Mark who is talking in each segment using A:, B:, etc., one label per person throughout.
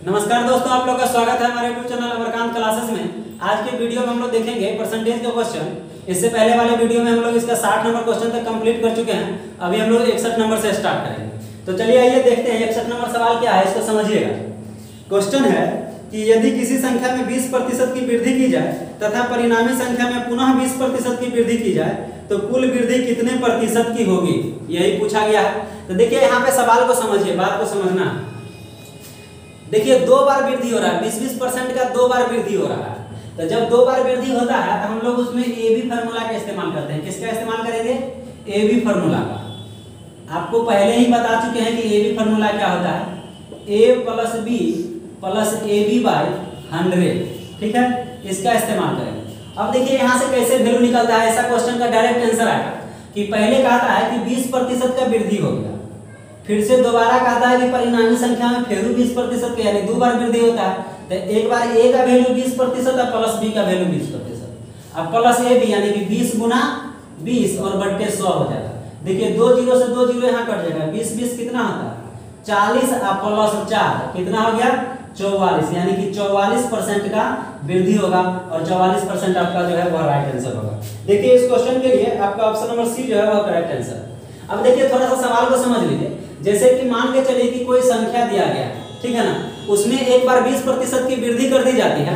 A: नमस्कार दोस्तों, आप लोग का स्वागत है हमारे यूट्यूब चैनल अमरकांत क्लासेस में। आज के वीडियो में हम लोग देखेंगे परसेंटेज का क्वेश्चन। इससे पहले वाले वीडियो में हम लोग इसका 60 नंबर क्वेश्चन तक कंप्लीट कर चुके हैं। अभी हम लोग 61 नंबर से स्टार्ट करेंगे। तो चलिए आइए देखते हैं 61 नंबर सवाल क्या है, इसको समझिएगा। क्वेश्चन है कि यदि किसी संख्या में 20% की वृद्धि की जाए तथा परिणामी संख्या में पुनः 20% की वृद्धि की जाए तो कुल वृद्धि कितने प्रतिशत की होगी, यही पूछा गया है। तो देखिए यहाँ पे सवाल को समझिए, बात को समझना है। देखिए दो बार वृद्धि हो रहा है, 20% का दो बार वृद्धि हो रहा है। तो जब दो बार वृद्धि होता है तो हम लोग उसमें ए बी फार्मूला का इस्तेमाल करते हैं। किसका इस्तेमाल करेंगे? ए बी फार्मूला का। आपको पहले ही बता चुके हैं कि ए बी फार्मूला क्या होता है, A plus B plus A B by 100। ठीक है, इसका इस्तेमाल करेंगे। अब देखिए यहाँ से कैसे वैल्यू निकलता है, ऐसा क्वेश्चन का डायरेक्ट आंसर आएगा कि पहले कहता है कि 20% का वृद्धि हो गया, फिर से दोबारा कहता है कि परिणामी संख्या में फिर 20% का, यानी दो बार वृद्धि होता है। तो एक बार ए का वैल्यू 20% और प्लस बी का वैल्यू 20%। अब प्लस ए बी यानी कि 20 गुना 20 और बट्टे 100 हो जाएगा। देखिए दो जीरो से दो जीरो यहाँ कट जाएगा, 20 20 कितना होता है 40 और प्लस 4 कितना हो गया 44, यानी कि 44% का वृद्धि होगा और 44% आपका जो है वह राइट आंसर होगा। देखिए इस क्वेश्चन के लिए आपका ऑप्शन नंबर सी जो है वह करेक्ट आंसर। अब देखिए थोड़ा सा सवाल को समझ लीजिए। जैसे कि मान के चलिए कि कोई संख्या दिया गया है, ठीक है ना, उसमें एक बार 20% की वृद्धि कर दी जाती है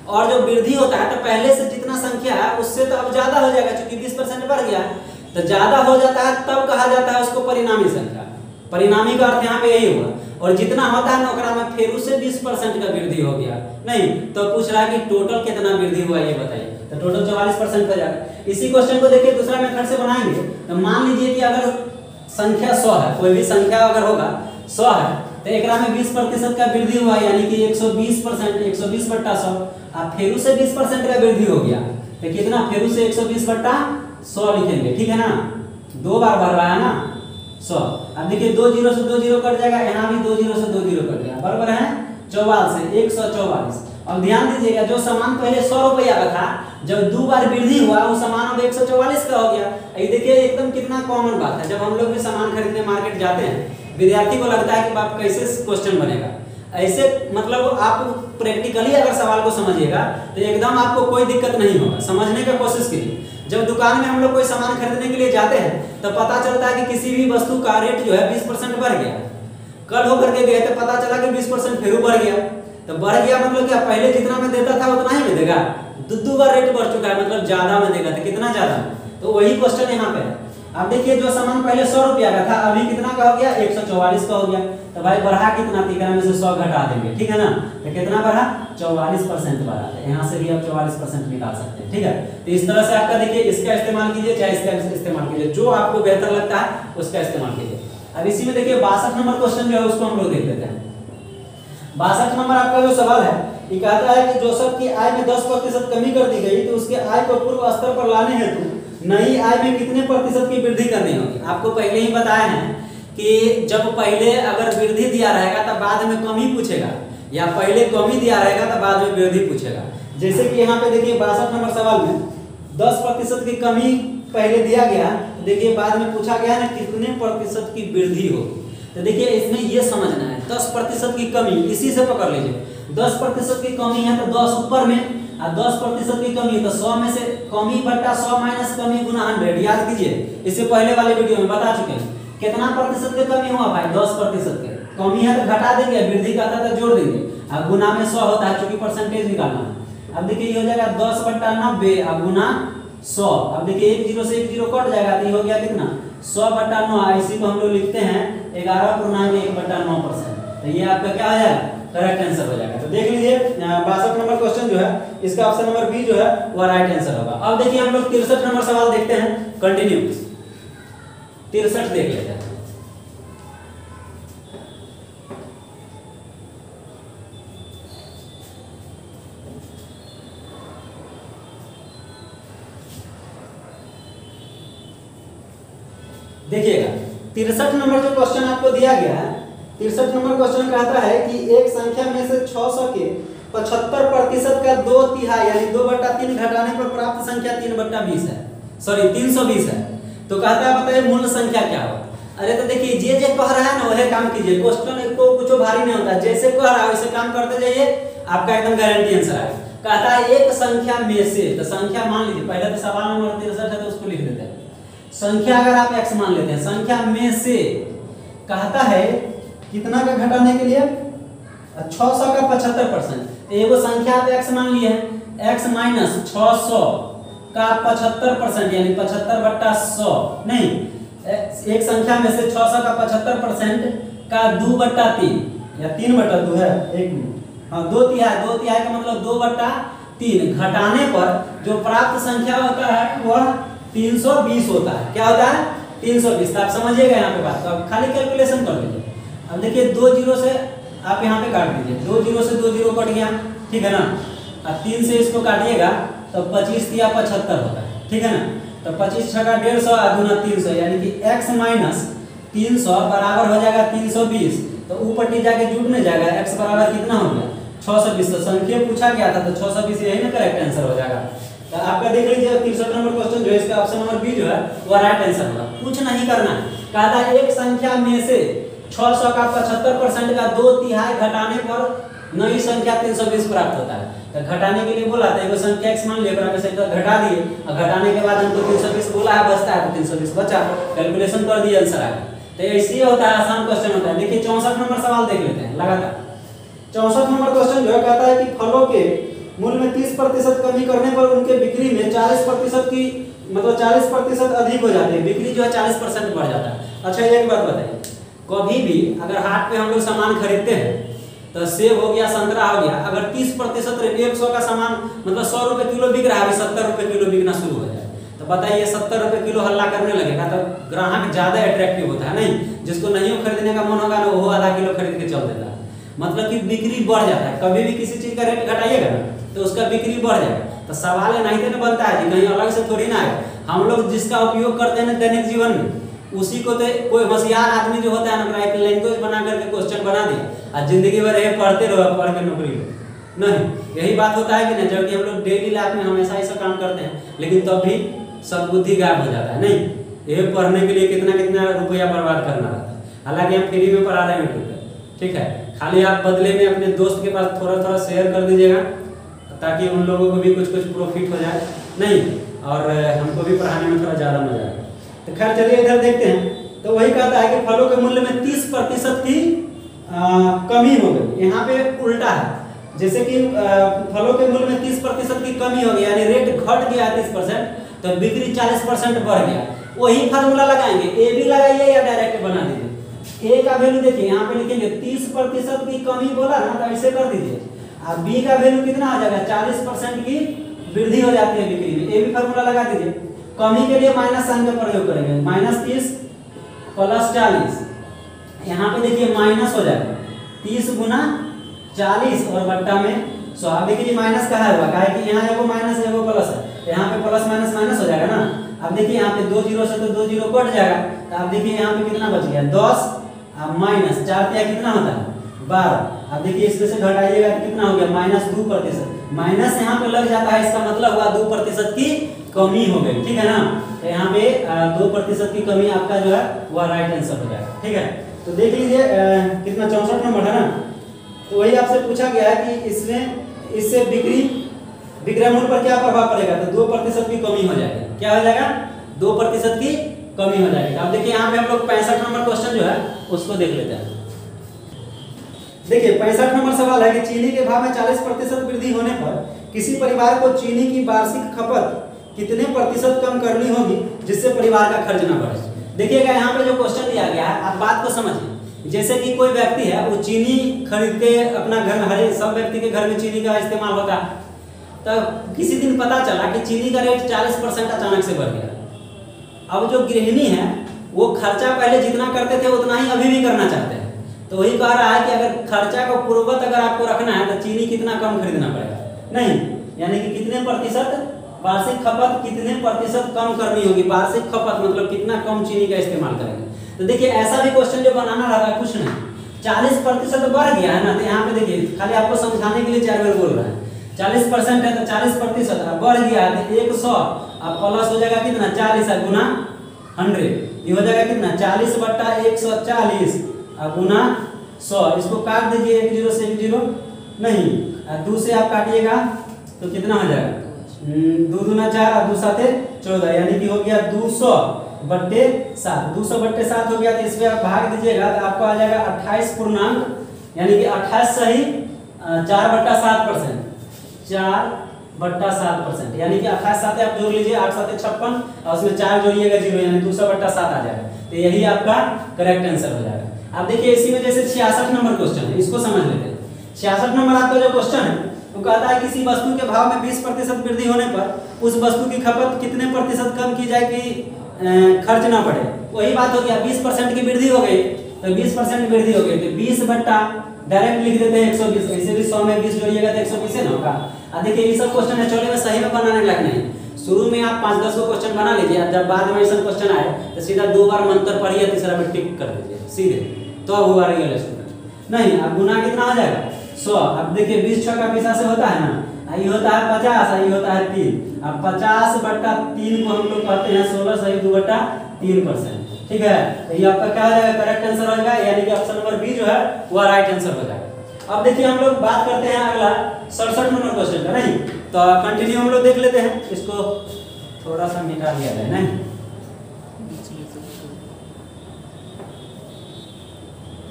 A: और जो वृद्धि होता है तो पहले से जितना संख्या है उससे तो अब ज्यादा हो जाएगा, क्योंकि 20% बढ़ गया है। तो ज्यादा हो जाता है तब कहा जाता है उसको परिणामी संख्या। परिणामी का अर्थ यहाँ पे यही हुआ। और जितना होता है नौकरा में फिर उससे 20% का वृद्धि हो गया, नहीं तो पूछ रहा है कि टोटल कितना वृद्धि हुआ ये बताइए। तो टोटल 44% हो जाएगा। इसी क्वेश्चन को देखिए दूसरा मेथड से बनाएंगे। तो मान लीजिए कि अगर संख्या 100 है, कोई भी संख्या अगर होगा 100 है तो एक में 20% का वृद्धि हुआ, यानी कि 120%, 120 बट्टा 100। अब फेरू से 20% का वृद्धि हो गया तो कितना, फेरू से 120 बट्टा 100 लिखेंगे, ठीक है ना, दो बार बढ़ रहा है ना 100। अब देखिए दो जीरो से दो जीरो कट जाएगा, यहाँ भी दो जीरो से दो जीरो कट गया, बराबर है 44 से 144। अब ध्यान दीजिएगा जो सामान पहले 100 रुपया का था, जब दो बार वृद्धि हुआ वो सामान अब 144 का हो गया। ये देखिए एकदम कितना कॉमन बात है। जब हम लोग भी सामान खरीदने मार्केट जाते हैं, विद्यार्थी को लगता है कि बाप कैसे क्वेश्चन बनेगा, ऐसे मतलब आप प्रैक्टिकली अगर सवाल को समझिएगा तो एकदम आपको कोई दिक्कत नहीं होगा। समझने का कोशिश कीजिए। जब दुकान में हम लोग कोई सामान खरीदने के लिए जाते हैं तो पता चलता है कि किसी भी वस्तु का रेट जो है 20% बढ़ गया, कल होकर के गए तो पता चला कि 20% फिर बढ़ गया। तो बढ़ गया मतलब क्या, पहले जितना में देता था उतना ही में देगा, दो बार रेट बढ़ चुका है मतलब ज्यादा में देगा। तो कितना ज्यादा, तो वही क्वेश्चन यहाँ पे है। अब देखिए जो सामान पहले 100 रुपया का था अभी कितना का हो गया 144 का हो गया। तो भाई बढ़ा कितना, तीसरा में से 100 घटा देंगे, ठीक है ना। तो कितना बढ़ा 44% बढ़ा। तो यहाँ से भी आप 44% निकाल सकते हैं, ठीक है। तो इस तरह से आपका देखिए इसका इस्तेमाल कीजिए चाहे इसका इस्तेमाल कीजिए, जो आपको बेहतर लगता है उसका इस्तेमाल कीजिए। अब इसी में देखिए 62 नंबर क्वेश्चन जो है उसको हम लोग देख लेते हैं। 62 नंबर आपका जो सवाल है ये कहता है कि जोसेफ की आय में 10% कमी कर दी गई तो उसके आय को पूर्व स्तर पर लाने हेतु नई आय में कितने प्रतिशत की वृद्धि करनी होगी। आपको पहले ही बताया है कि जब पहले अगर वृद्धि दिया रहेगा तो बाद में कमी पूछेगा, या पहले कमी दिया रहेगा तो बाद में वृद्धि पूछेगा। जैसे कि यहाँ पे देखिए 62 नंबर सवाल में 10% की कमी पहले दिया गया, तो देखिए बाद में पूछा गया ना कितने प्रतिशत की वृद्धि होगी। तो देखिए इसमें ये समझना है 10% की कमी, इसी से पकड़ लीजिए 10% की कमी है तो 10 ऊपर में, और 10% की कमी तो 100 में से कमी बट्टा 100 माइनस कमी गुना 100। याद कीजिए इससे पहले वाले वीडियो में बता चुके हैं कितना प्रतिशत की कमी हुआ भाई 10% के। कमी है तो घटा देंगे, वृद्धि करता है तो जोड़ देंगे, अब गुना में 100 होता है क्योंकि परसेंटेज निकालना है। अब देखिए ये हो जाएगा 10 बट्टा 90 अब गुना 100। अब देखिए एक जीरो से एक जीरो कट जाएगा तो ये हो गया कितना 100 बट्टा 9। इसी को हम लोग लिखते हैं 11.1/9%। तो ये आपका क्या हो जाएगा, करेक्ट आंसर हो जाएगा। तो देख लीजिए 62 नंबर क्वेश्चन जो है इसका ऑप्शन नंबर बी जो है वो राइट आंसर होगा। अब देखिए हम लोग 63 नंबर सवाल देखते हैं, कंटिन्यू 63 देख लेते हैं। देखिएगा 63 नंबर जो क्वेश्चन आपको दिया गया है, 63 नंबर क्वेश्चन कहता है कि एक संख्या में से 600 के 75% का 2/3 यानी 2/3 घटाने पर प्राप्त संख्या 3/20 है, सॉरी 320 है। तो कहता है बताइए मूल संख्या क्या हो। अरे तो देखिए जे जे कह रहा है ना वही काम कीजिए, क्वेश्चन को कुछ कुछ भारी नहीं होता, जैसे कह रहा है वैसे काम करते जाइए, आपका एकदम गारंटी आंसर आएगा। कहता है एक संख्या में से, तो संख्या मान लीजिए, पहले तो सवाल नंबर 63 है तो उसको लिख देते हैं। संख्या अगर आप x मान लेते हैं, संख्या में से कहता है कितना का घटाने के लिए 600 का 75%। एगो संख्या आप x मान लिए हैं, x माइनस 600 का 75% यानी 75/100 नहीं, एक संख्या में से 600 का 75% का 2/3 या 3/2 है, एक मिनट, हाँ 2/3 का मतलब 2/3 घटाने पर जो प्राप्त संख्या होता है वह 320 होता है। क्या होता है? 320। तो आप समझिएगा यहाँ पे बात, तो आप खाली कैलकुलेशन कर लीजिए। अब देखिए 2 जीरो से आप यहाँ पे काट दीजिए, 2 जीरो से 2 जीरो कट गया, ठीक है ना। अब 3 से इसको काटिएगा तो 25 या 75 होता है, ठीक है ना। तो 25 छका 150 और दूना 300 यानी कि x माइनस 300 बराबर हो जाएगा 320। तो ऊपर टी जाके जुड़ नहीं जाएगा, x बराबर कितना हो गया 620। तो संख्या पूछा गया था तो 620 यही ना करेक्ट आंसर हो जाएगा। तो आपका देख लीजिए 63 नंबर क्वेश्चन जो है इसका ऑप्शन नंबर बी जो है वो राइट आंसर होगा। कुछ नहीं करना है, कहा था एक संख्या में से 600 का 75% का 2/3 घटाने पर नई संख्या 320 प्राप्त होता है। तो घटाने के लिए बोला था, एगो संख्या x मान लिया, में से घटा दिए और घटाने के बाद हमको 320 बोला है, बचता है तो 320 बचा, कैलकुलेशन कर दिए, आंसर आ गया। तो ऐसे होता है, आसान क्वेश्चन होता है। देखिए 64 नंबर सवाल देख लेते हैं लगातार। 64 नंबर क्वेश्चन जो है कहता है कि फलों के मूल्य में 30% कमी करने पर उनके बिक्री में 40% की मतलब 40% अधिक हो जाती है, बिक्री जो है 40% बढ़ जाता है। अच्छा एक बात बताइए, कभी भी अगर हाट पे हम लोग सामान खरीदते हैं तो सेब हो गया, संतरा हो गया, अगर 30% रेट 100 का सामान मतलब 100 रुपए किलो बिक रहा है, अभी 70 रुपए किलो बिकना शुरू हो जाए तो बताइए 70 रुपए किलो हल्ला करने लगेगा तो ग्राहक ज्यादा अट्रैक्टिव होता है। नहीं, जिसको नहीं खरीदने का मन होगा ना वो आधा किलो खरीद के चल देता है, मतलब कि बिक्री बढ़ जाता है। कभी भी किसी चीज का रेट घटाइएगा ना तो उसका बिक्री बढ़ जाएगा। तो सवाल नहीं तो बनता है कि कहीं अलग से थोड़ी ना है, हम लोग जिसका उपयोग करते हैं दैनिक जीवन में उसी को तो कोई होशियार आदमी जो होता है ना एक लैंग्वेज बना करके क्वेश्चन बना दिया और जिंदगी भर ये पढ़ते रहो, पढ़ के नौकरी लो, नहीं यही बात होता है कि नहीं। जबकि हम लोग डेली लाइफ में हमेशा ऐसा काम करते हैं लेकिन तब भी सब बुद्धि गायब हो जाता है। नहीं, ये पढ़ने के लिए कितना कितना रुपया बर्बाद करना रहता है, हालांकि हम फ्री में पढ़ा रहे हैं यूट्यूब पर, ठीक है। खाली आप बदले में अपने दोस्त के पास थोड़ा थोड़ा शेयर कर दीजिएगा ताकि उन लोगों को भी कुछ कुछ प्रॉफिट हो जाए, नहीं और हमको भी पढ़ाने में थोड़ा ज़्यादा मजा आएगा। तो खैर चलिए इधर देखते हैं। तो वही कहता है कि फलों के मूल्य में 30% की कमी हो गई। यहाँ पे उल्टा है, जैसे कि फलों के मूल्य में 30% की कमी हो गई यानी रेट घट गया 30%, तो बिक्री 40% बढ़ गया। वही फार्मूला लगाएंगे, ए भी लगाइए या डायरेक्ट बना दीजिए। ए का वैल्यू देखिए यहाँ पे लिखेंगे 30% की कमी बोला ना तो ऐसे कर दीजिए, और बी का वैल्यू कितना आ जाएगा 40% की वृद्धि हो जाती है बिक्री में। ए भी फार्मूला लगा दीजिए। कमी के लिए माइनस साइन का प्रयोग करेंगे, -30 + 40, यहाँ पे देखिए माइनस हो जाएगा 30 गुना 40 और बट्टा में 100। अब देखिए माइनस कहाँ हुआ, कहा है कि यहाँ एगो माइनस एगो प्लस है, यहाँ पे प्लस माइनस माइनस हो जाएगा ना। अब देखिए यहाँ पे 2 जीरो से तो 2 जीरो कट जाएगा, तो अब देखिए यहाँ पे कितना बच गया 10 और माइनस 4 कितना होता है 12। अब देखिए इसमें से घटाइएगा तो कितना हो गया -2%। माइनस यहाँ पे लग जाता है, इसका मतलब हुआ 2% की कमी हो गई, ठीक है ना। तो यहाँ पे 2% की कमी आपका जो है वह राइट आंसर हो जाएगा, ठीक है। तो देख लीजिए कितना 64 नंबर है ना। तो वही आपसे पूछा गया है कि इससे विक्रय मूल्य पर क्या प्रभाव पड़ेगा, तो 2% की कमी हो जाएगी। क्या हो जाएगा 2% की कमी हो जाएगी। अब देखिए यहाँ पे हम लोग 65 नंबर क्वेश्चन जो है उसको देख लेते हैं। देखिए 65 नंबर सवाल है कि चीनी के भाव में 40% वृद्धि होने पर किसी परिवार को चीनी की वार्षिक खपत कितने प्रतिशत कम करनी होगी जिससे परिवार का खर्च न बढ़े। देखिएगा यहाँ पे जो क्वेश्चन दिया गया है आप बात को समझिए। जैसे कि कोई व्यक्ति है वो चीनी खरीद के अपना घर में, हर सब व्यक्ति के घर में चीनी का इस्तेमाल होता है, तो किसी दिन पता चला कि चीनी का रेट 40% अचानक से बढ़ गया। अब जो गृहिणी है वो खर्चा पहले जितना करते थे उतना ही अभी भी करना चाहते हैं। तो वही कह रहा है कि अगर खर्चा को पूर्ववत अगर आपको रखना है तो चीनी कितना कम खरीदना पड़ेगा, नहीं यानी कि कितने प्रतिशत वार्षिक खपत कितने प्रतिशत कम करनी होगी। वार्षिक खपत मतलब कितना कम चीनी का इस्तेमाल करेंगे। तो देखिए ऐसा भी क्वेश्चन जो बनाना रहता है कुछ नहीं, 40% बढ़ गया है ना, तो यहाँ पे देखिए खाली आपको समझाने के लिए 4 बार बोल रहा है। 40% है तो 40% बढ़ गया है तो 100 अब प्लस हो जाएगा कितना 40 गुना 100, ये हो जाएगा कितना 40/140 गुना 100, इसको काट दीजिए 1 0 से 1 0 नहीं, 2 से आप काटिएगा तो कितना हो जाएगा 2 दूना 4 और 2 साते 14, यानी कि हो गया 200/7। 200/7 हो गया तो इसमें आप भाग दीजिएगा तो आपको आ जाएगा 28 पूर्णांक, यानी कि 28 सही 4/7%, 4/7%, यानी कि 28 साथे आप जोड़ लीजिए 8 साथे 56 और उसमें 4 जोड़िएगा 0, यानी 200/7 आ जाएगा। तो यही आपका करेक्ट आंसर हो जाएगा। अब देखिए इसी में जैसे 66 नंबर क्वेश्चन है, इसको समझ लेते हैं। 66 नंबर आपका जो क्वेश्चन है वो कहता है किसी वस्तु के भाव में 20% वृद्धि होने पर उस वस्तु की खपत कितने प्रतिशत कम की जाए कि खर्च ना बढ़े। वही बात हो गया, 20% की वृद्धि हो गई तो 20% वृद्धि हो गई तो 20 बट्टा डायरेक्ट लिख देते हैं 120, ऐसे भी 100 में 20 जोड़िएगा तो 120 ना होगा। अब देखिए ये सब क्वेश्चन एक्चुअली में सही में बनाने लायक नहीं, शुरू में आप 5-10 को क्वेश्चन बना लीजिए, जब बाद में ऐसा क्वेश्चन आए तो सीधा 2 बार मंत्र पढ़िए, तीसरा में टिक कर दीजिए सीधे, तो अब हुआ रियल स्टूडेंट। नहीं, अब गुना कितना हो जाएगा 100। अब देखिए 20 6 का 20 से होता है ना, ये होता है 50, ये होता है 3। अब 50/3 को हम लोग कहते हैं 16 सही 2/3%, ठीक है। तो ये आपका क्या हो जाएगा करेक्ट आंसर हो जाएगा, यानी कि ऑप्शन नंबर बी जो है वो राइट आंसर हो जाएगा। अब देखिए हम लोग बात करते हैं अगला 67 नंबर क्वेश्चन का। नहीं तो कंटिन्यू हम लोग देख लेते हैं, इसको थोड़ा सा मिटा दिया जाए। नहीं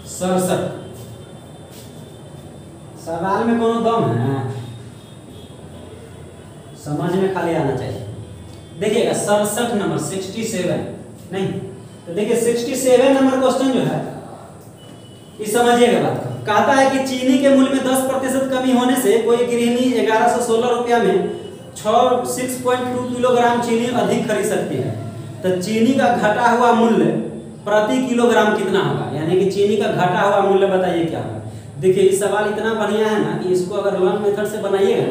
A: 67 सवाल में कोनो दम है, समझ में खाली आना चाहिए। देखिएगा 67 नंबर 67, नहीं तो देखिए 67 नंबर क्वेश्चन जो है ये समझिएगा बात को। कहता है कि चीनी के मूल्य में 10% कमी होने से कोई गृहिणी 1116 रुपया में 6.2 किलोग्राम चीनी अधिक खरीद सकती है। तो चीनी का घटा हुआ मूल्य प्रति किलोग्राम कितना होगा, यानी कि चीनी का घटा हुआ मूल्य बताइए क्या होगा। देखिए ये सवाल इतना बढ़िया है ना कि इसको अगर लॉन्ग मेथड से बनाइएगा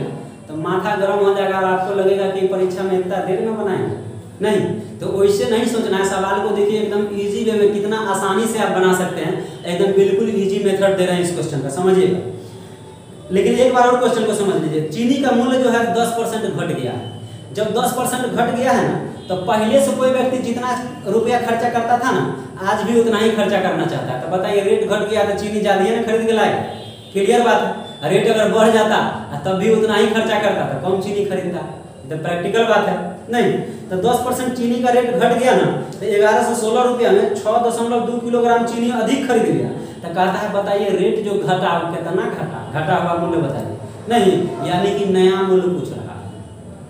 A: तो माथा गर्म हो जाएगा और आपको लगेगा कि परीक्षा में इतना देर में बनाएंगे। नहीं तो वैसे नहीं सोचना है, सवाल को देखिए एकदम इजी वे में कितना आसानी से आप बना सकते हैं, एकदम बिल्कुल इजी मेथड दे रहे हैं इस क्वेश्चन का, समझिएगा। लेकिन एक बार और क्वेश्चन को समझ लीजिए, चीनी का मूल्य जो है 10% घट गया है। जब 10% घट गया है ना तो पहले से कोई व्यक्ति जितना रुपया खर्चा करता था ना आज भी उतना ही खर्चा करना चाहता है। तो बताइए रेट घट गया तो चीनी ज्यादा ही ना खरीद के लाएगा, क्लियर बात है। रेट अगर बढ़ जाता तब भी उतना ही खर्चा करता था, कम चीनी खरीदता, तो प्रैक्टिकल बात है। नहीं तो 10% चीनी का रेट घट गया ना तो 1116 रुपया में 6.2 किलोग्राम चीनी अधिक खरीद लिया। तो कहता है बताइए रेट जो घटा कितना घटा हुआ मूल्य बताइए। नहीं यानी कि नया मूल्य पूछ रहा है,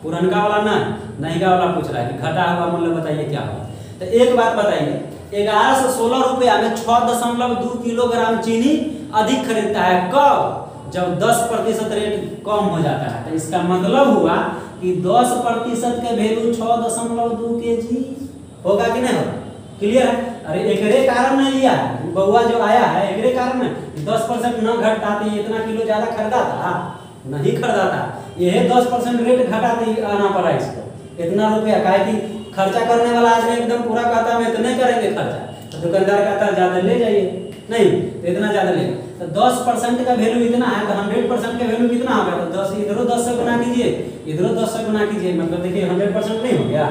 A: पुरनका वाला ना नया वाला पूछ रहा है कि घटा हुआ मूल्य बताइए क्या होगा। तो एक बात बताइए 1116 रुपया में 6.2 किलोग्राम चीनी अधिक खरीदता है, कब? जब 10% रेट कम हो जाता है। तो इसका मतलब हुआ कि 10% के वैल्यू 6.2 kg होगा कि नहीं होगा, क्लियर है। अरे एकरे कारण नहीं लिया बउआ जो आया है एकरे कारण नहीं, 10% न घटता तो इतना किलो ज्यादा खरीदा था नहीं खरीदा था, यह 10% रेट घटाते आना पड़ा इसको इतना रुपया। काहे कि खर्चा करने वाला आदमी एकदम पूरा कहता है इतने करेंगे खर्चा, तो दुकानदार कहता है ज्यादा ले जाइए, नहीं तो इतना ज्यादा लेगा। तो 10% का वैल्यू इतना है तो 100% का वैल्यू कितना होगा, तो 10 इधरों 10 से गुना कीजिए इधरों 10 से गुना कीजिए, मतलब देखिए 100% नहीं हो गया।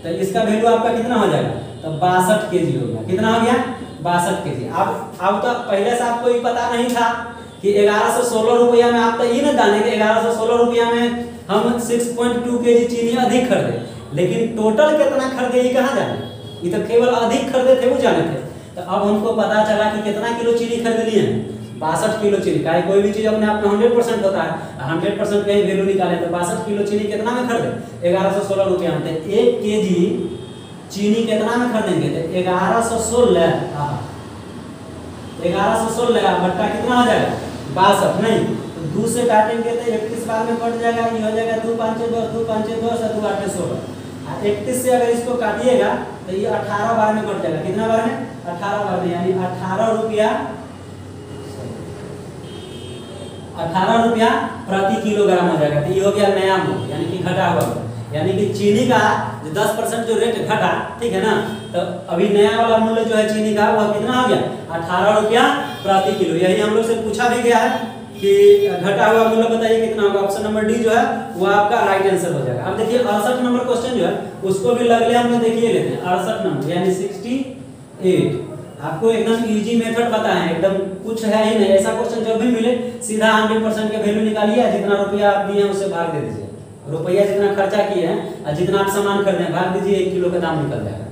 A: तो इसका वैल्यू आपका कितना हो जाएगा, तो 62 kg हो गया। कितना हो गया 62 kg। अब तो पहले से आपको ये पता नहीं था कि 1116 रुपया में आप तो ये ना जाने कि 1116 रुपया में हम 6.2 kg चीनी अधिक खरीदे, लेकिन टोटल कितना खरीदे ये कहाँ जाने, ये तो केवल अधिक खरीदे थे वो जाने थे। तो अब हमको पता चला कि कितना किलो चीनी खरीद लिए हैं, 62 किलो चीनी। काहे कोई भी चीज अपने आप में 100% होता है, 100% का ही वैल्यू निकाले तो 62 किलो चीनी कितना में खरीदे 1116 रुपया में। 1 kg चीनी कितना में खरीदेंगे, तो 1116 बट्टा कितना हो जाएगा 62, नहीं तो 2 से काटेंगे तो 31 बार में कट जाएगा, ये हो जाएगा 2 5 10 2 5 10 और 2 8 16। 31 से अगर इसको काटिएगा तो ये 18 बार में कट जाएगा, कितना बार में 18 बार में, यानी 18 रुपया प्रति किलोग्राम हो जाएगा। तो ये हो गया नया मूल्य यानी कि घटा हुआ, यानी कि चीनी का 10% जो रेट घटा, ठीक है ना, तो अभी नया वाला मूल्य जो है चीनी का वह कितना हो गया 18 रुपया प्रति किलो। यही हम लोग से पूछा भी गया है कि घटा हुआ मूल्य बताइए कितना होगा। ऑप्शन नंबर डी जो है वो आपका राइट आंसर हो जाएगा। अब देखिए 68 नंबर क्वेश्चन जो है उसको भी लगले हम लोग देखिए लेते हैं। 68 नंबर यानी 68। आपको एकदम इजी मेथड बताएं, एकदम कुछ है ही नहीं। ऐसा क्वेश्चन जब भी मिले सीधा 100% के वैल्यू निकालिए, जितना रुपया आप दिए हैं उससे भाग दे दीजिए, रुपया जितना खर्चा किए हैं और जितना आप सामान खरीदे भाग दीजिए, 1 किलो का दाम निकल जाएगा।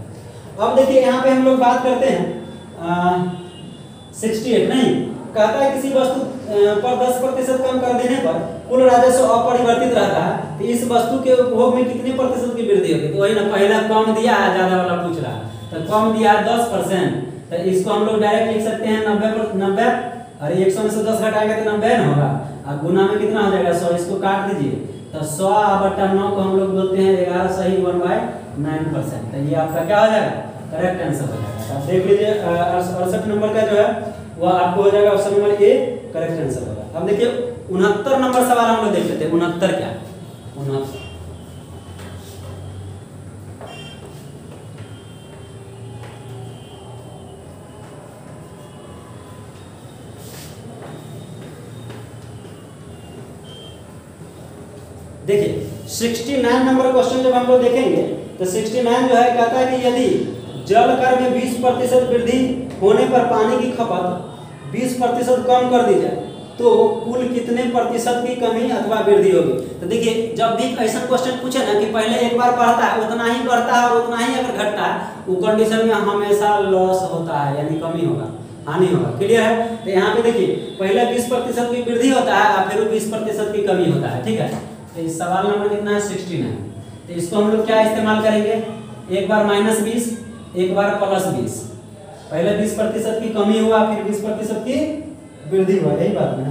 A: अब देखिए यहाँ पे हम लोग बात करते हैं 68 नहीं, कहता है किसी वस्तु पर 10% कम कर देने पर कुल राजस्व अपरिवर्तित रहता है, तो इस वस्तु के उपभोग में कितने प्रतिशत की वृद्धि होगी? तो वही ना, पहला कम दिया है, ज्यादा वाला पूछ रहा है, तो कम दिया है 10%, तो इसको हम लोग डायरेक्ट लिख सकते हैं 90 और 100 में से 10 घटाएंगे तो 90 न होगा, और गुना में कितना हो जाएगा 100, इसको काट दीजिए, तो 100/9 को हम लोग बोलते हैं 11 सही 1/9%। तो ये आपका क्या हो जाएगा? करेक्ट आंसर हो जाएगा। आप देख लीजिए 68 नंबर का जो है वो आपको हो जाएगा option number A correct answer होगा। अब देखिए 69 नंबर सवाल हम लोग देख लेते हैं। 69 क्या? 69 देखिए 69 नंबर क्वेश्चन जब हम लोग देखेंगे तो 69 जो है कहता है कि यदि जल कर में 20% वृद्धि होने पर पानी की खपत 20% कम कर दी जाए तो कुल कितने प्रतिशत की कमी अथवा वृद्धि होगी? तो देखिए जब भी ऐसा क्वेश्चन पूछे ना कि पहले एक बार बढ़ता है उतना ही बढ़ता है और उतना ही अगर घटता है, वो कंडीशन में हमेशा लॉस होता है, यानी कमी होगा, हानि होगा। क्लियर है? तो यहाँ पे देखिए पहले 20% की वृद्धि होता है और फिर 20% की कमी होता है। ठीक है, तो इस सवाल नंबर कितना है 69। तो इसको हम लोग क्या इस्तेमाल करेंगे? एक बार -20 एक बार +20। पहले 20% की कमी हुआ फिर 20% की वृद्धि हुआ, यही बात है।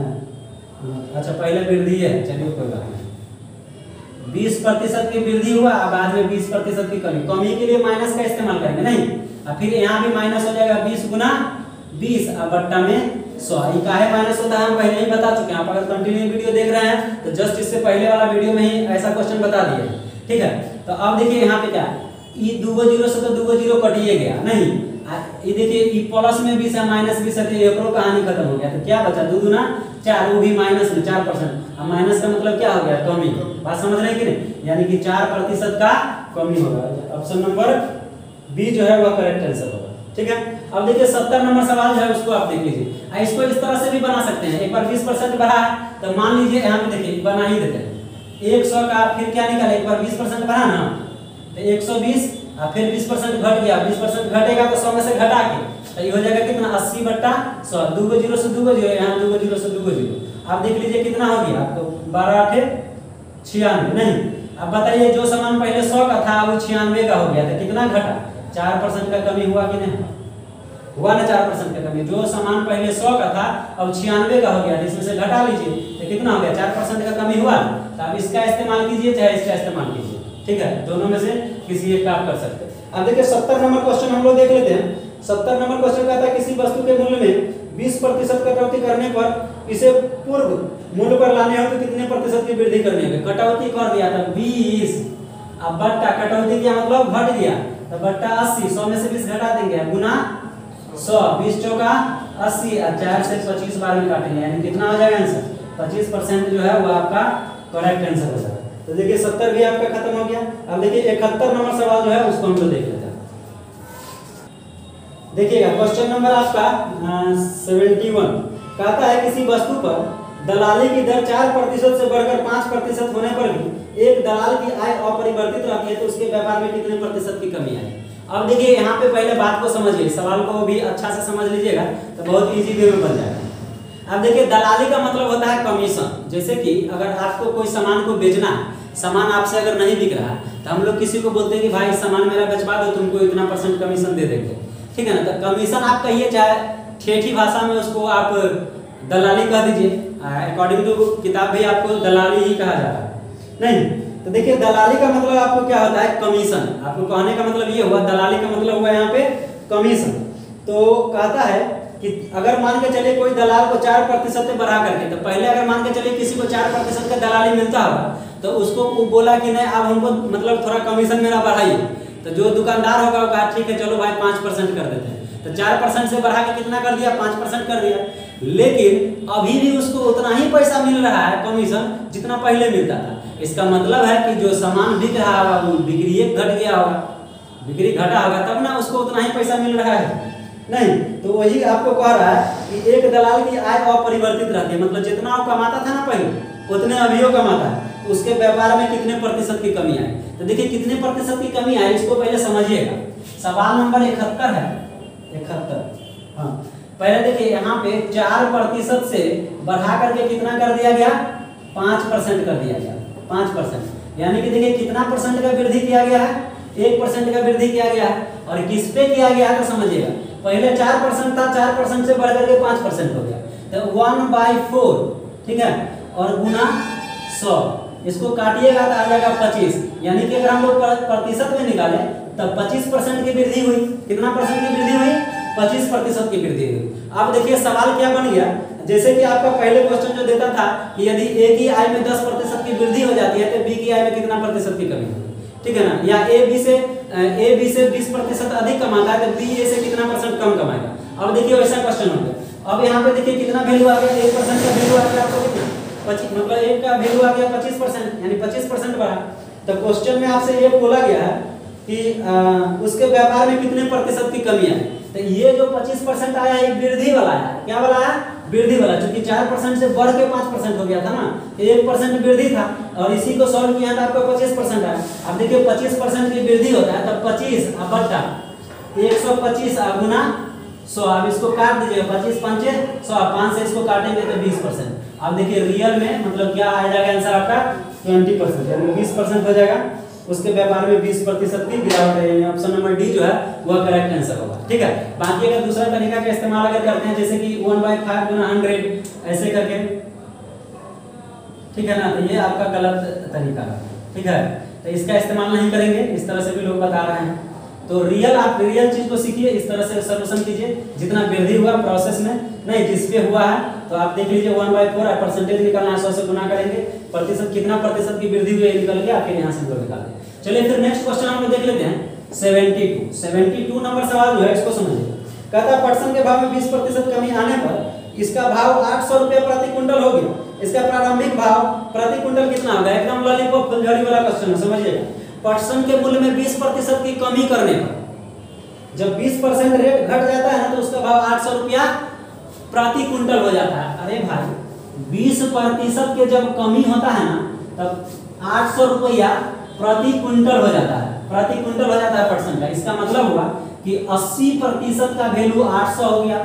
A: अच्छा पहले वृद्धि है, चलिए कोई बात नहीं। 20% की वृद्धि हुआ बाद में 20% की कमी, कमी के लिए माइनस का इस्तेमाल करेंगे नहीं, और फिर यहाँ भी माइनस हो जाएगा 20 गुना 20 और बट्टा में 100। ये काहे माइनस होता है हम पहले ही बता चुके हैं। आप अगर कंटिन्यू वीडियो देख रहे हैं तो जस्ट इससे पहले वाला वीडियो में ही ऐसा क्वेश्चन बता दिए। ठीक है, तो अब देखिए यहाँ पे क्या, ये 2 जीरो से तो 2 जीरो कटिए गया नहीं, ये देखिए ये प्लस में 20 है -20 है, तो एकरो कहानी खत्म हो गया। तो क्या बचा? 2 दूना 4, वो भी माइनस में 4%। अब माइनस का मतलब क्या हो गया? कमी। बात समझ रहे हैं कि नहीं? यानी कि 4% का कमी होगा। ऑप्शन नंबर बी जो है वह करेक्ट आंसर होगा। ठीक है, अब देखिए 70 नंबर सवाल जो है उसको आप देख लीजिए। इसको इस तरह से भी बना सकते हैं। एक बार 20% बढ़ा है तो मान लीजिए यहाँ पे देखिए बना ही देते हैं 100 का, फिर क्या निकाले? एक बार 20% बढ़ा ना तो 120 और फिर 20% घट गया, 20% घटेगा तो 100 में से घटा के तो ये हो जाएगा कितना? 80/100। 2 जीरो से 2 जीरो, यहाँ 2 जीरो से 2 जीरो। आप देख लीजिए कितना हो गया आपको? 12 8 96 नहीं। अब बताइए जो सामान पहले 100 का था वो 96 का हो गया था, कितना घटा? 4% का कमी हुआ कि नहीं? हुआ ना 4% का कमी। जो सामान पहले 100 का था अब 96 का हो गया, इसमें से घटा लीजिए तो कितना हो गया? 4% का कमी हुआ। तो आप इसका इस्तेमाल कीजिए चाहे इसका इस्तेमाल कीजिए। ठीक है, दोनों में से किसी एक का आप कर सकते हैं। अब देखिए 70 नंबर क्वेश्चन हम लोग देख लेते हैं। 70 नंबर क्वेश्चन कहता है किसी वस्तु के मूल्य में 20% कटौती करने पर इसे पूर्व मूल्य पर लाने हो तो कितने प्रतिशत की वृद्धि करनी होगी? कटौती कर दिया था 20, अब बट्टा कटौती किया मतलब घट गया तो बट्टा 80, 100 में से 20 घटा देंगे गुना 100, 20 चौका 80 और 4 से 25 बार में काटेंगे, यानी कितना हो जाएगा आंसर? 25% जो है वो आपका करेक्ट आंसर हो जाएगा। तो देखिए 70 भी आपका खत्म हो गया। अब देखिए 71 नंबर सवाल जो है उसको हम लोग देख लेते हैं। देखिएगा क्वेश्चन नंबर आपका 71 कहता है किसी वस्तु पर दलाली की दर 4% से बढ़कर 5% होने पर भी एक दलाल की आय अपरिवर्तित रहती है तो उसके व्यापार में कितने प्रतिशत की कमी आई? अब देखिए यहाँ पे पहले बात को समझिए, सवाल को भी अच्छा से समझ लीजिएगा तो बहुत इजी वे में बन जाएगा। अब देखिए दलाली का मतलब होता है कमीशन। जैसे कि अगर आपको कोई सामान को बेचना है, सामान आपसे अगर नहीं बिक रहा तो हम लोग किसी को बोलते हैं कि भाई सामान मेरा बेचवा दो, तुमको इतना % कमीशन दे देंगे। ठीक है ना? तो कमीशन आप कहिए चाहे ठेठी भाषा में उसको आप दलाली कह दीजिए, अकॉर्डिंग टू किताब भी आपको दलाली ही कहा जाता है नहीं। तो देखिए दलाली का मतलब आपको क्या होता है? कमीशन। आपको कहने का मतलब ये हुआ, दलाली का मतलब हुआ यहाँ पे कमीशन। तो कहता है कि अगर मान के चलिए कोई दलाल को 4% से बढ़ा करके, तो पहले अगर मान के चलिए किसी को 4% का दलाली मिलता होगा तो उसको वो बोला कि नहीं अब हमको मतलब थोड़ा कमीशन मेरा बढ़ाइए, तो जो दुकानदार होगा वो कहा ठीक है चलो भाई 5% कर देते हैं। तो 4% से बढ़ा के कितना कर दिया? 5% कर दिया। लेकिन अभी भी उसको उतना ही पैसा मिल रहा है कमीशन जितना पहले मिलता था। इसका मतलब है कि जो सामान बिक रहा होगा वो बिक्री घट गया होगा, बिक्री घटा होगा तब ना उसको उतना ही पैसा मिल रहा है। नहीं, तो वही आपको कह रहा है कि एक दलाल की आय अपरिवर्तित रहती है, मतलब जितना वो कमाता था ना पहले उतने अभी वो कमाता है, तो उसके व्यापार में कितने प्रतिशत की कमी आई। तो देखिए कितने प्रतिशत की कमी आई इसको पहले समझिएगा। सवाल नंबर 71 है, 71। हाँ, पहले देखिए यहाँ पे 4% से बढ़ा करके कितना कर दिया गया, 5% कर दिया गया, 5%। यानी कि देखिए कितना परसेंट का वृद्धि किया गया है, 1% का वृद्धि किया गया है। और किस पे किया गया है तो समझिएगा, पहले 4% था, 4% से बढ़ करके 5% हो गया, तो 1/4, ठीक है, और गुना 100, इसको काटिएगा तो आ जाएगा 25। यानी कि अगर हम लोग प्रतिशत में निकाले तब 25% की वृद्धि हुई। कितना परसेंट की वृद्धि हुई, 25% की वृद्धि हुई। अब देखिए सवाल क्या बन गया, जैसे कि आपका पहले क्वेश्चन जो देता था कि यदि ए की आय में 10% की वृद्धि हो जाती है तो बी की आय में कितना प्रतिशत की कमी होगी, ठीक है ना, या ए बी से 20% अधिक कमाता है तो बी ए से कितना परसेंट कम कमाएगा। अब देखिए वैसा क्वेश्चन हो गया। अब यहाँ पे देखिए कितना वैल्यू आ गया, 1% का वैल्यू आ गया आपको कितना, 25, मतलब एक का वैल्यू आ गया 25%, यानी 25% बढ़ा। तो क्वेश्चन में आपसे ये बोला गया है कि उसके व्यापार में कितने प्रतिशत की कमी है। तो ये जो 25% आया है वृद्धि वाला है, क्या वाला है, वृद्धि वाला, क्योंकि 4% से बढ़ के 5% हो गया था ना, 1% वृद्धि था और इसी को सॉल्व किया था, आपका 25% आया। अब देखिए 25% की वृद्धि होता है तब 25 अब बटा 125 गुना 100। अब इसको काट दीजिए, 25 पंचे 100, 5 से इसको काटेंगे तो 20%। अब देखिए रियल में मतलब क्या आ जाएगा आंसर आपका 20%, यानी 20% हो जाएगा। उसके व्यापार में 20% की गिरावट है, यानी ऑप्शन नंबर डी जो है वह करेक्ट आंसर होगा, ठीक है। बाकी अगर दूसरा तरीका का इस्तेमाल अगर करते हैं जैसे कि 1/5 गुना 100 ऐसे करके, ठीक है ना, तो ये आपका गलत तरीका है, ठीक है, तो इसका इस्तेमाल नहीं करेंगे। इस तरह से भी लोग बता रहे हैं, तो आप रियल चीज को सीखिए, इस तरह से सॉल्यूशन कीजिए। जितना वृद्धि हुआ प्रोसेस में नहीं, जिस पे हुआ है तो आप देख लीजिए 1/4 है, परसेंटेज निकालना है, 100 से गुना करेंगे, प्रतिशत कितना प्रतिशत की वृद्धि हुई है निकल के आखिर यहाँ से हम लोग निकालते हैं। चलिए फिर नेक्स्ट क्वेश्चन हम लोग देख लेते हैं 72 नंबर सवाल जो है इसको समझिए। कहता है पटसन के भाव में 20% कमी आने पर इसका भाव 800 रुपये प्रति कुंटल हो गया, इसका प्रारंभिक भाव प्रति कुंटल कितना होगा। एकदम लॉलीपॉप फुलझड़ी वाला क्वेश्चन है, समझिएगा। पटसन के मूल्य में 20% की कमी करने पर जब 20% रेट घट जाता है ना तो उसका भाव 800 रुपया प्रति कुंटल हो जाता है। अरे भाई 20% के जब कमी होता है ना तब 800 रुपया प्रति कुंटल हो जाता है, प्रति कुंटल हो जाता है परसेंट का। इसका मतलब हुआ कि 80% का वैल्यू 800 हो गया,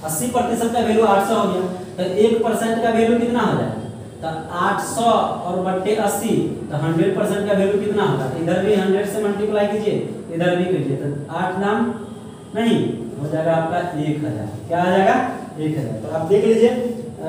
A: 80% का वैल्यू 800 हो गया, तो 1% का वैल्यू कितना हो जाएगा, तो 800 और बट्टे 80, तो 100% का वैल्यू कितना होगा। तो इधर भी 100 से मल्टीप्लाई कीजिए, इधर भी कीजिए, तो 8 नाम नहीं हो जाएगा आपका 1000। क्या आ जाएगा 1000। तो आप देख लीजिए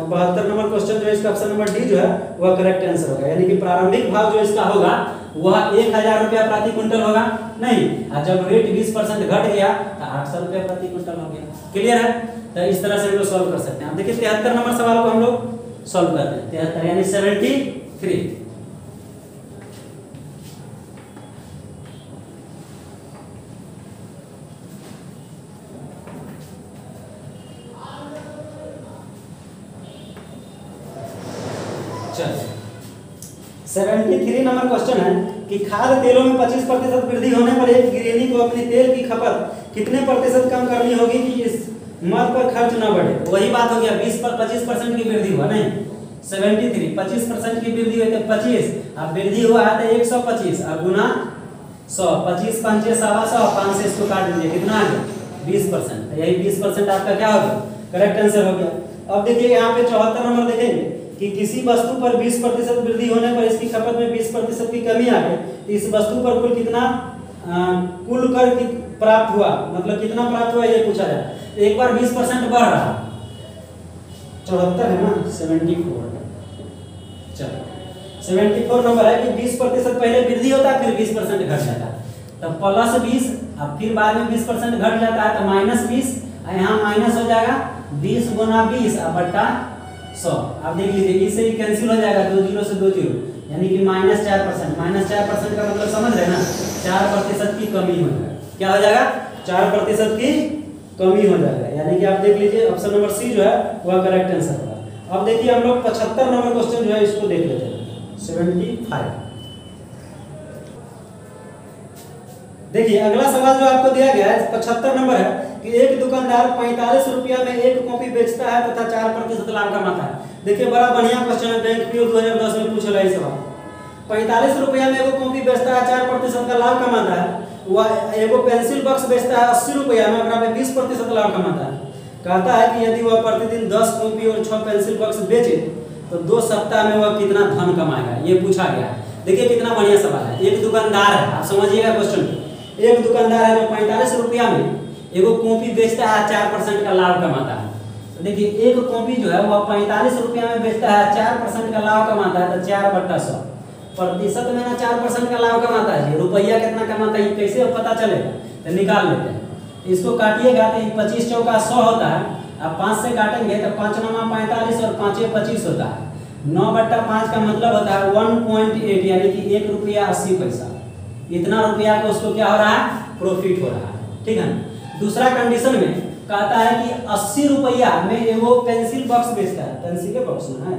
A: 72 नंबर क्वेश्चन जो है इसका ऑप्शन नंबर डी जो है वह करेक्ट आंसर होगा, यानी कि प्रारंभिक भाव जो इसका होगा वह 1000 रुपया प्रति कुंटल होगा नहीं, और जब रेट 20% घट गया तो 800 रुपया प्रति कुंटल हो गया। क्लियर है, तो इस तरह से हम लोग सॉल्व कर सकते हैं। अब देखिए 73 नंबर सवाल को हम लोग सॉल्व करते हैं। 73 यानी 73। चलिए 73 नंबर क्वेश्चन है कि खाद्य तेलों में 25% वृद्धि होने पर एक गृहिणी को अपनी तेल की खपत कितने प्रतिशत कम करनी होगी कि इस मद पर खर्च न बढ़े। वही बात हो गया, 20 पर 25% की वृद्धि हुआ नहीं, 73 25% की वृद्धि हुई तो 25, अब वृद्धि हुआ है तो 125 और गुना 100, 25 पंचे 125, 5 से इसको काट दीजिए, कितना आ गया 20%। यही 20% आपका क्या हो गया, करेक्ट आंसर हो गया। अब देखिए यहाँ पे 74 नंबर देखेंगे कि किसी वस्तु पर 20% वृद्धि होने पर इसकी खपत में 20% की कमी आ गई, तो इस वस्तु पर कुल कितना कुल कर प्राप्त हुआ, मतलब कितना प्राप्त हुआ ये पूछा जाए। तो एक बार 20% बढ़ रहा, 74 है ना, 74। चलो 74 नंबर है कि 20% पहले वृद्धि होता है फिर 20% घट जाता है, तब प्लस 20, अब फिर बाद में 20% घट जाता है तो माइनस 20, यहाँ माइनस हो जाएगा 20 गुना 20 बट्टा 100। आप देख लीजिए इससे ही कैंसिल हो जाएगा, 2 0 से 2 0, यानी कि -4%। -4% का मतलब समझ रहे ना, 4% की कमी हो जाएगा। क्या हो जाएगा, 4% की कमी हो जाएगा, यानी कि आप देख लीजिए ऑप्शन नंबर सी जो है वह करेक्ट आंसर होगा। अब देखिए हम लोग 75 नंबर क्वेश्चन जो है इसको देख लेते हैं 75। देखिए अगला सवाल जो आपको दिया गया है 75 नंबर है कि एक दुकानदार 45 रुपया में एक कॉपी बेचता है तथा 4% लाभ कमाता है। देखिए बड़ा बढ़िया क्वेश्चन है, बैंक पीओ 2010 में पूछा है सवाल। 45 रुपया में एगो कॉपी बेचता है, 4% का लाभ कमाता है। वह एगो पेंसिल बॉक्स बेचता है 80 रुपया में, अपना 20% लाभ कमाता है। कहता है कि यदि वह प्रतिदिन 10 कॉपी और 6 पेंसिल बॉक्स बेचे तो 2 सप्ताह में वह कितना धन कमाएगा, ये पूछा गया है। देखिए कितना बढ़िया सवाल है। एक दुकानदार है, आप समझिएगा क्वेश्चन। एक दुकानदार है जो 45 रुपया में एगो कॉपी बेचता है, 4% का लाभ कमाता है। तो देखिए एक कॉपी जो है वह 45 रुपया में बेचता है, 4% का लाभ कमाता है, तो 4/100 प्रतिशत में ना 4% का लाभ कमाता है। रुपया कितना कमाता है कैसे पता चलेगा, तो निकाल लेते हैं। इसको काटिएगा तो 25 चौका 100 होता है। अब 5 से काटेंगे तो 5 9 45 और 5 25 होता है। 9/5 का मतलब होता है 1.8 यानी कि 1 रुपया 80 पैसा। इतना रुपया को उसको क्या हो रहा है, प्रॉफिट हो रहा है। ठीक है। दूसरा कंडीशन में कहता है कि 80 रुपया में एगो पेंसिल बॉक्स बेचता है, पेंसिल के बॉक्स में है,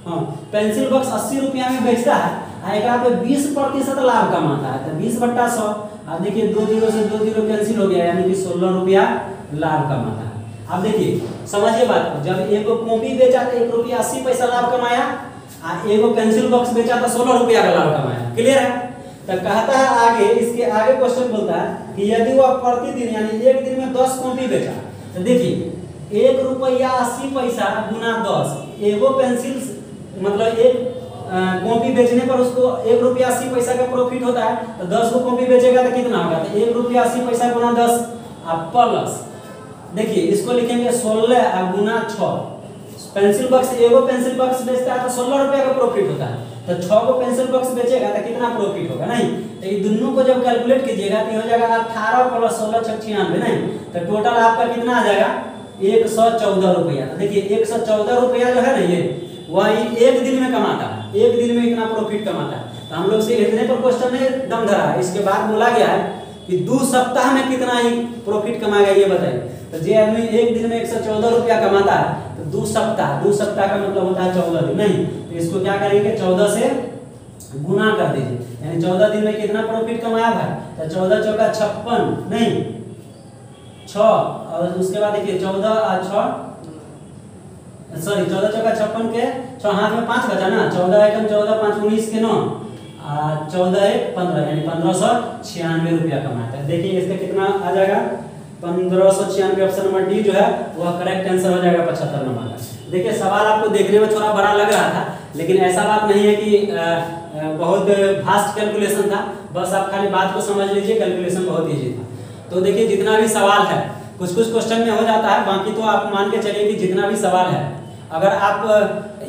A: हाँ पेंसिल बॉक्स 80 रुपया में बेचता है, एकरा पे 20% लाभ कमाता है, तो 20/100। अब देखिए 2 जीरो से 2 जीरो कैंसिल हो गया, यानी कि 16 रुपया लाभ कमाता है। अब देखिए समझिए बात को, जब एगो कॉपी बेचा तो 1 रुपया 80 पैसा लाभ कमाया, एगो पेंसिल बॉक्स बेचा तो 16 रुपया का लाभ कमाया। क्लियर है। तो कहता है आगे, इसके आगे क्वेश्चन बोलता है कि यदि वह प्रतिदिन यानी एक दिन में 10 कॉपी बेचा, तो देखिए 1 रुपया 80 पैसा गुना 10, एगो पेंसिल मतलब एक कॉपी बेचने पर उसको 1 रुपया 80 पैसा का प्रॉफिट होता है। तो 10 को कॉपी बेचेगा तो कितना होगा, तो 1 रुपया 80 पैसा गुना 10 प्लस, देखिए इसको लिखेंगे 16 गुना 6। पेंसिल बॉक्स एगो पेंसिल बॉक्स बेचता है तो 16 रुपया का प्रॉफिट होता है, तो 6 को पेंसिल बॉक्स बेचेगा तो कितना प्रॉफिट होगा, नहीं तो ये दोनों को जब कैलकुलेट कीजिएगा तो हो जाएगा 18 + 16 = 96, नहीं तो टोटल आपका कितना आ जाएगा 114 रुपया। तो देखिए 114 रुपया जो है ना, ये वह एक दिन में कमाता है, एक दिन में इतना प्रॉफिट कमाता है। तो हम लोग से इतने पर क्वेश्चन ने दम धरा है। इसके बाद बोला गया है कि 2 सप्ताह में कितना ही प्रॉफिट कमाएगा, ये बताइए। तो जो आदमी एक दिन में 114 रुपया कमाता है तो 2 सप्ताह का मतलब होता है 14 दिन, नहीं तो इसको क्या करेंगे 14 से गुना कर दीजिए, यानी 14 दिन में कितना प्रॉफिट कमाया भाई, तो 14 चौका 56, नहीं 6, और उसके बाद देखिए 14 और 6 सॉरी 14 चौका 56 के 6 हाथ में 5 बचा ना, 14 एकम 14 5 19 के 9 14 1 15 यानी 1596 रुपया कमाता है। देखिए इसका कितना आ जाएगा 1596। ऑप्शन नंबर डी जो है वह करेक्ट आंसर हो जाएगा 75 नंबर का। देखिए सवाल आपको देखने में थोड़ा बड़ा लग रहा था, लेकिन ऐसा बात नहीं है कि बहुत फास्ट कैलकुलेशन था, बस आप खाली बात को समझ लीजिए, कैलकुलेशन बहुत ईजी था। तो देखिए जितना भी सवाल है कुछ क्वेश्चन में हो जाता है, बाकी तो आप मान के चलिए कि जितना भी सवाल है, अगर आप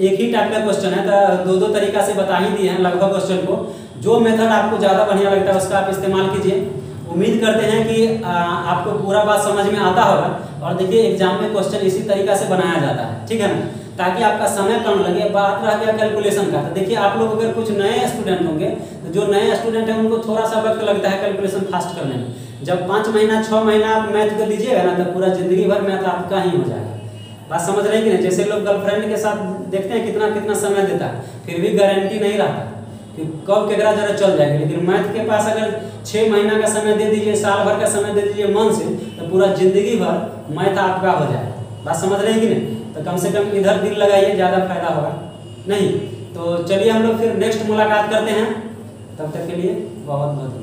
A: एक ही टाइप का क्वेश्चन है तो 2 तरीका से बता ही दिए हैं लगभग क्वेश्चन को। जो मेथड आपको ज़्यादा बढ़िया लगता है उसका आप इस्तेमाल कीजिए। उम्मीद करते हैं कि आपको पूरा बात समझ में आता होगा। और देखिए एग्जाम में क्वेश्चन इसी तरीका से बनाया जाता है, ठीक है ना, ताकि आपका समय कम लगे। बात रह गया कैलकुलेशन का, तो देखिए आप लोग अगर कुछ नए स्टूडेंट होंगे तो जो नए स्टूडेंट हैं उनको थोड़ा सा वक्त लगता है कैलकुलेशन फास्ट करने में। जब 5 महीना 6 महीना आप मैथ को दीजिएगा ना, तो पूरा जिंदगी भर मैथ आपका ही हो जाएगा। बात समझ रहे हैं कि नहीं। जैसे लोग गर्लफ्रेंड के साथ देखते हैं कितना कितना समय देता है, फिर भी गारंटी नहीं रहता कि कब केकरा जरा चल जाएगी। लेकिन मैथ के पास अगर 6 महीना का समय दे दीजिए, साल भर का समय दे दीजिए मन से, तो पूरा जिंदगी भर मैथ आपका हो जाएगा। बात समझ रहे हैं कि नहीं। तो कम से कम इधर दिल लगाइए, ज़्यादा फायदा होगा। नहीं तो चलिए हम लोग फिर नेक्स्ट मुलाकात करते हैं, तब तक के लिए बहुत बहुत